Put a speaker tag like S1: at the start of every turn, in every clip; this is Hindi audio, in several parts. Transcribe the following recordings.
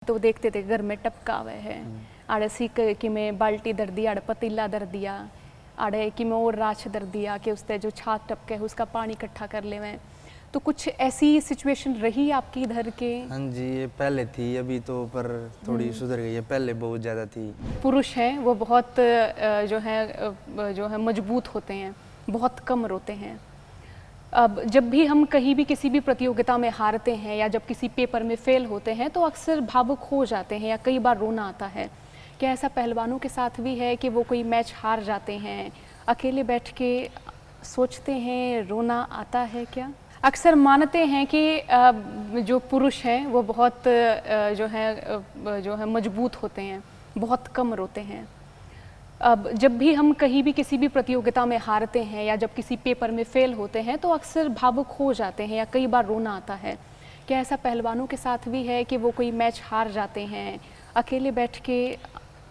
S1: तो देखते थे घर में टपका हुए है आड़े सीक कि में बाल्टी दर दिया आड़े पतीला दर दिया आड़े कि में और राछ दर दिया कि उससे जो छात टपके है उसका पानी इकट्ठा कर ले में। तो कुछ ऐसी सिचुएशन रही आपकी इधर के?
S2: हाँ जी, ये पहले थी, अभी तो पर थोड़ी सुधर गई है, पहले बहुत ज़्यादा थी।
S1: पुरुष हैं वो बहुत जो है मजबूत होते हैं, बहुत कम रोते हैं। अब जब भी हम कहीं भी किसी भी प्रतियोगिता में हारते हैं या जब किसी पेपर में फेल होते हैं तो अक्सर भावुक हो जाते हैं या कई बार रोना आता है। क्या ऐसा पहलवानों के साथ भी है कि वो कोई मैच हार जाते हैं, अकेले बैठ के सोचते हैं, रोना आता है क्या? अक्सर मानते हैं कि जो पुरुष हैं वो बहुत जो है मजबूत होते हैं, बहुत कम रोते हैं। अब जब भी हम कहीं भी किसी भी प्रतियोगिता में हारते हैं या जब किसी पेपर में फेल होते हैं तो अक्सर भावुक हो जाते हैं या कई बार रोना आता है। क्या ऐसा पहलवानों के साथ भी है कि वो कोई मैच हार जाते हैं, अकेले बैठ के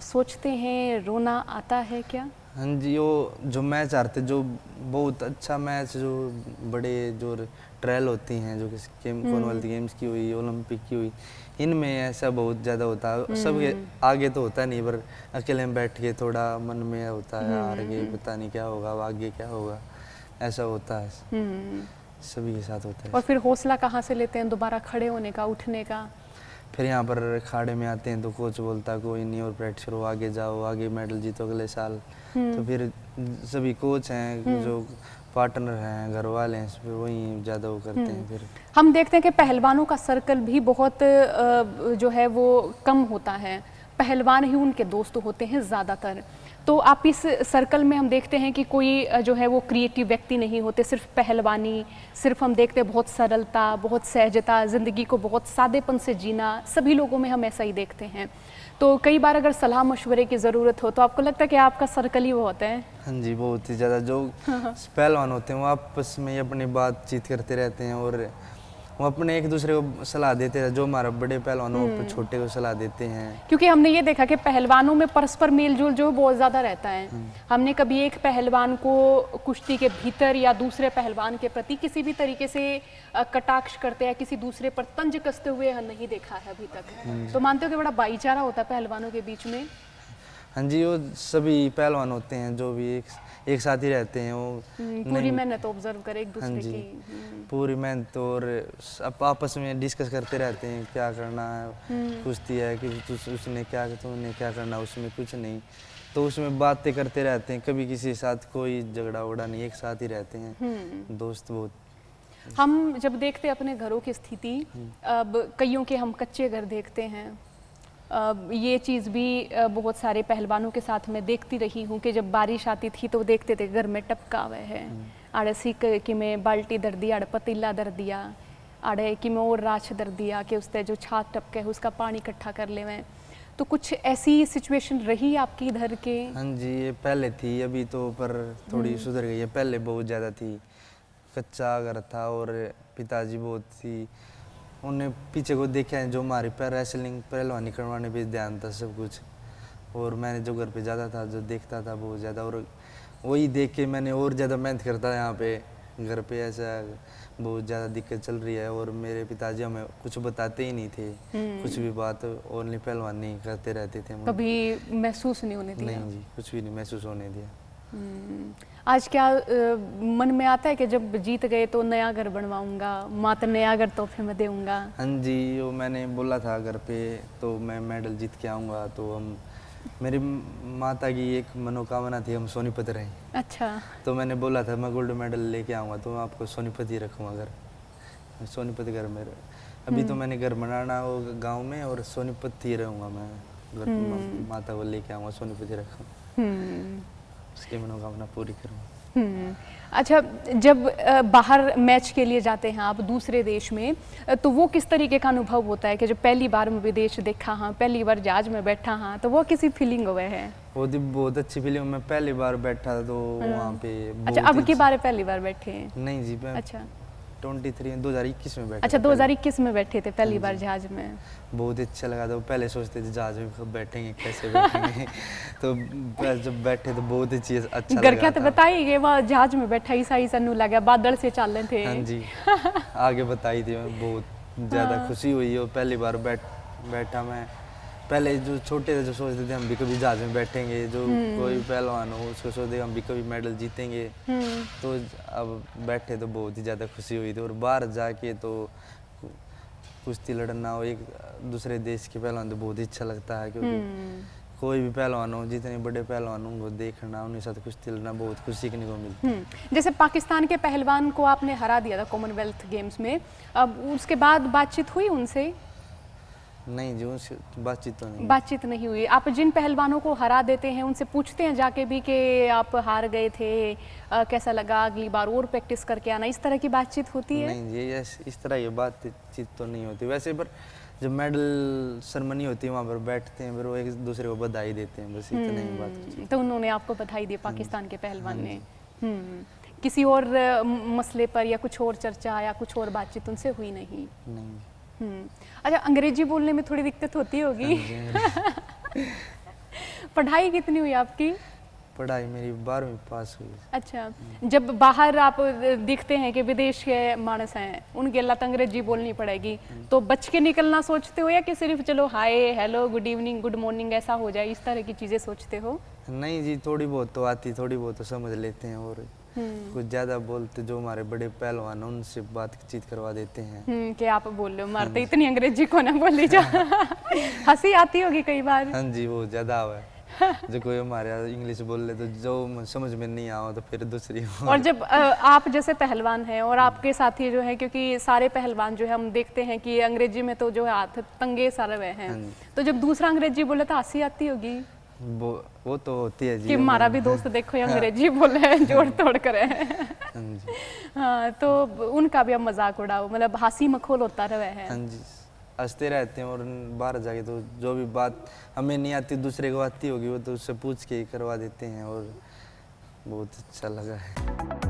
S1: सोचते हैं, रोना आता है क्या?
S2: हाँ जी, वो जो मैच हारते, जो बहुत अच्छा मैच, जो बड़े जो ट्रायल होती हैं, जो किसी कॉमनवेल्थ गेम्स की हुई, ओलंपिक की हुई, इनमें ऐसा बहुत ज़्यादा होता है। सब आगे तो होता नहीं, पर अकेले में बैठ के थोड़ा मन में होता है हार के पता नहीं क्या होगा, आगे क्या होगा, ऐसा होता है। सभी के साथ होता है।
S1: और फिर हौसला कहाँ से लेते हैं दोबारा खड़े होने का, उठने का?
S2: फिर यहाँ पर अखाड़े में आते हैं तो कोच बोलता है कोई नहीं और प्रैक्टिस करो, आगे जाओ, आगे मेडल जीतो अगले साल। तो फिर सभी कोच हैं, जो पार्टनर हैं, घर वाले हैं, फिर वही ज़्यादा वो करते हैं। फिर
S1: हम देखते हैं कि पहलवानों का सर्कल भी बहुत जो है वो कम होता है, पहलवान ही उनके दोस्त होते हैं ज़्यादातर। तो आप इस सर्कल में हम देखते हैं कि कोई जो है वो क्रिएटिव व्यक्ति नहीं होते, सिर्फ पहलवानी, सिर्फ हम देखते हैं बहुत सरलता, बहुत सहजता, ज़िंदगी को बहुत सादेपन से जीना, सभी लोगों में हम ऐसा ही देखते हैं। तो कई बार अगर सलाह मशवरे की ज़रूरत हो तो आपको लगता है कि आपका सर्कल ही वो होता है?
S2: हाँ जी, बहुत ही ज़्यादा जो पहलवान होते हैं वो आपस में ही अपनी बातचीत करते रहते हैं और वो अपने एक दूसरे को सलाह देते हैं। जो हमारा बड़े पहलवान हो वो छोटे को सलाह देते हैं।
S1: क्योंकि हमने ये देखा कि पहलवानों में परस्पर मेलजोल जो बहुत ज़्यादा रहता है। हमने कभी एक पहलवान को कुश्ती के भीतर या दूसरे पहलवान के प्रति किसी भी तरीके से कटाक्ष करते हैं, किसी दूसरे पर तंज कसते हुए नहीं देखा है अभी तक। तो मानते हो कि बड़ा भाईचारा होता है पहलवानों के बीच में?
S2: हाँ जी, वो सभी पहलवान होते हैं जो भी एक साथ ही रहते हैं। वो
S1: पूरी मेहनत ऑब्जर्व करे एक दूसरे की।
S2: पूरी मेहनत और आपस में डिस्कस करते रहते हैं क्या करना है, कुश्ती है कि उसने क्या, तुमने क्या करना, उसमें कुछ नहीं, तो उसमें बातें करते रहते हैं। कभी किसी के साथ कोई झगड़ा वगड़ा नहीं, एक साथ ही रहते हैं दोस्त। बहुत
S1: हम जब देखते हैं अपने घरों की स्थिति, अब कईयों के हम कच्चे घर देखते हैं, ये चीज़ भी बहुत सारे पहलवानों के साथ मैं देखती रही हूँ कि जब बारिश आती थी तो देखते थे घर में टपका हुए है आड़े सीक कि में बाल्टी दर दिया आड़े पतीला दर दिया आड़े कि में और राछ दर दिया कि उससे जो छात टपके है उसका पानी इकट्ठा कर ले में। तो कुछ ऐसी सिचुएशन रही आपकी इधर के?
S2: हाँ जी, ये पहले थी, अभी तो पर थोड़ी सुधर गई है, पहले बहुत ज़्यादा थी। कच्चा घर था और पिताजी बहुत थी, उन्हें पीछे को देखा है, जो हमारी रेसलिंग पहलवानी करवाने पे ध्यान था सब कुछ। और मैंने जो घर पे जाता था, जो देखता था बहुत ज़्यादा, और वही देख के मैंने और ज़्यादा मेहनत करता यहाँ पे। घर पे ऐसा बहुत ज़्यादा दिक्कत चल रही है और मेरे पिताजी हमें कुछ बताते ही नहीं थे, कुछ भी बात, ओनली पहलवानी करते रहते थे।
S1: कभी महसूस नहीं होने दिया?
S2: नहीं जी, कुछ भी नहीं महसूस होने दिया।
S1: आज क्या मन में आता है कि जब जीत गए तो नया घर बनवाऊंगा, माँ तो नया घर तोहफे में दूंगा?
S2: हाँ जी, वो मैंने बोला था घर पे तो मैं मेडल जीत के आऊँगा, तो हम मेरी माता की एक मनोकामना थी हम सोनीपत रहें।
S1: अच्छा। तो
S2: मैंने बोला था मैं गोल्ड मेडल लेके आऊँगा तो मैं आपको सोनीपत ही रखूँगा घर, सोनीपत घर में। अभी तो मैंने घर बनाना वो गाँव में और सोनीपत ही रहूँगा मैं, घर माता को लेके आऊँगा, सोनीपत ही रखूँगा, उसकी मनोकामना पूरी करूँगा।
S1: अच्छा, जब बाहर मैच के लिए जाते हैं आप दूसरे देश में, तो वो किस तरीके का अनुभव होता है कि जब पहली बार मैं विदेश देखा हाँ, पहली बार जहाज में बैठा हाँ, तो वो किसी फीलिंग हुए है?
S2: वो बहुत अच्छी फीलिंग। मैं पहली बार बैठा तो वहाँ पे।
S1: अच्छा, अब की बार पहली बार बैठे हैं?
S2: नहीं जी, अच्छा 2021 में बैठे।
S1: अच्छा, 2021 में बैठे थे पहली बार जहाज में?
S2: बहुत अच्छा लगा था। पहले सोचते थे जहाज में कब बैठेंगे, कैसे बैठेंगे तो जब बैठे तो बहुत अच्छी अच्छा लगा।
S1: घर क्या तो बताई कि वहाँ जहाज में बैठा ही सही सन्नू लगा, बादल से चल रहे थे?
S2: हाँ जी आगे बताई थी, बहुत ज़्यादा खुशी हुई और पहली बार बैठा मैं। पहले जो छोटे थे जो सोचते थे हम भी कभी जहाज में बैठेंगे, जो कोई पहलवान हो उसको सोचते थे हम भी कभी मेडल जीतेंगे। तो अब बैठे तो बहुत ही ज़्यादा खुशी हुई थी। और बाहर जाके तो कुश्ती लड़ना और एक दूसरे देश के पहलवान तो बहुत ही अच्छा लगता है, क्योंकि कोई भी पहलवान हो, जितने बड़े पहलवान हो उनको देखना, उनके साथ कुश्ती लड़ना बहुत कुछ सीखने को मिलता है।
S1: जैसे पाकिस्तान के पहलवान को आपने हरा दिया था कॉमनवेल्थ गेम्स में, अब उसके बाद बातचीत हुई उनसे?
S2: नहीं जी, उनसे बातचीत तो नहीं।
S1: बातचीत नहीं हुई। आप जिन पहलवानों को हरा देते हैं उनसे पूछते हैं जाके भी कि आप हार गए थे, कैसा लगा, अगली बार और प्रैक्टिस करके आना, इस तरह की बातचीत होती है?
S2: नहीं जी, इस तरह की बातचीत तो नहीं होती वैसे, पर जब मेडल सेरेमनी होती है वहाँ पर बैठते हैं, फिर वो एक दूसरे को बधाई देते हैं, बस इतना ही बात।
S1: तो उन्होंने आपको बधाई दी पाकिस्तान के पहलवान ने? किसी और मसले पर या कुछ और चर्चा या कुछ और बातचीत उनसे हुई नहीं?
S2: नहीं।
S1: अच्छा, अंग्रेजी बोलने में थोड़ी दिक्कत होती होगी? पढ़ाई कितनी हुई आपकी?
S2: पढ़ाई मेरी 12वीं पास हुई।
S1: अच्छा, जब बाहर आप दिखते हैं कि विदेश के मानस हैं, उनके अल्लाह अंग्रेजी बोलनी पड़ेगी, तो बच के निकलना सोचते हो या कि सिर्फ चलो hi hello good evening good morning ऐसा हो जाए, इस तरह की चीज़ें सोचते हो?
S2: नहीं जी, थोड़ी बहुत तो आती, थोड़ी बहुत तो समझ लेते हैं, और कुछ ज़्यादा बोलते जो हमारे बड़े पहलवान हैं उनसे बातचीत करवा देते हैं।
S1: कि आप बोल लो, मारते इतनी अंग्रेजी को ना बोली जा। हंसी आती होगी कई बार?
S2: हाँ जी, वो ज़्यादा हुआ है। जो कोई हमारे यहाँ इंग्लिश बोल ले तो जो समझ में नहीं आओ तो फिर दूसरी
S1: और जब आप जैसे पहलवान हैं और आपके साथी जो है, क्योंकि सारे पहलवान जो है हम देखते हैं कि अंग्रेजी में तो जो है हाथ तंगे सारे हुए हैं, तो जब दूसरा अंग्रेजी बोले तो हंसी आती होगी?
S2: वो तो होती है जी,
S1: कि हमारा भी दोस्त देखो ये अंग्रेजी बोले हैं, जोड़ तोड़ करे। हाँ, तो उनका भी अब मजाक उड़ाओ, मतलब हंसी मखौल होता रहे है?
S2: हाँ जी, हंसते रहते हैं। और बाहर जाके तो जो भी बात हमें नहीं आती दूसरे को आती होगी वो तो उससे पूछ के ही करवा देते हैं, और बहुत अच्छा लगा है।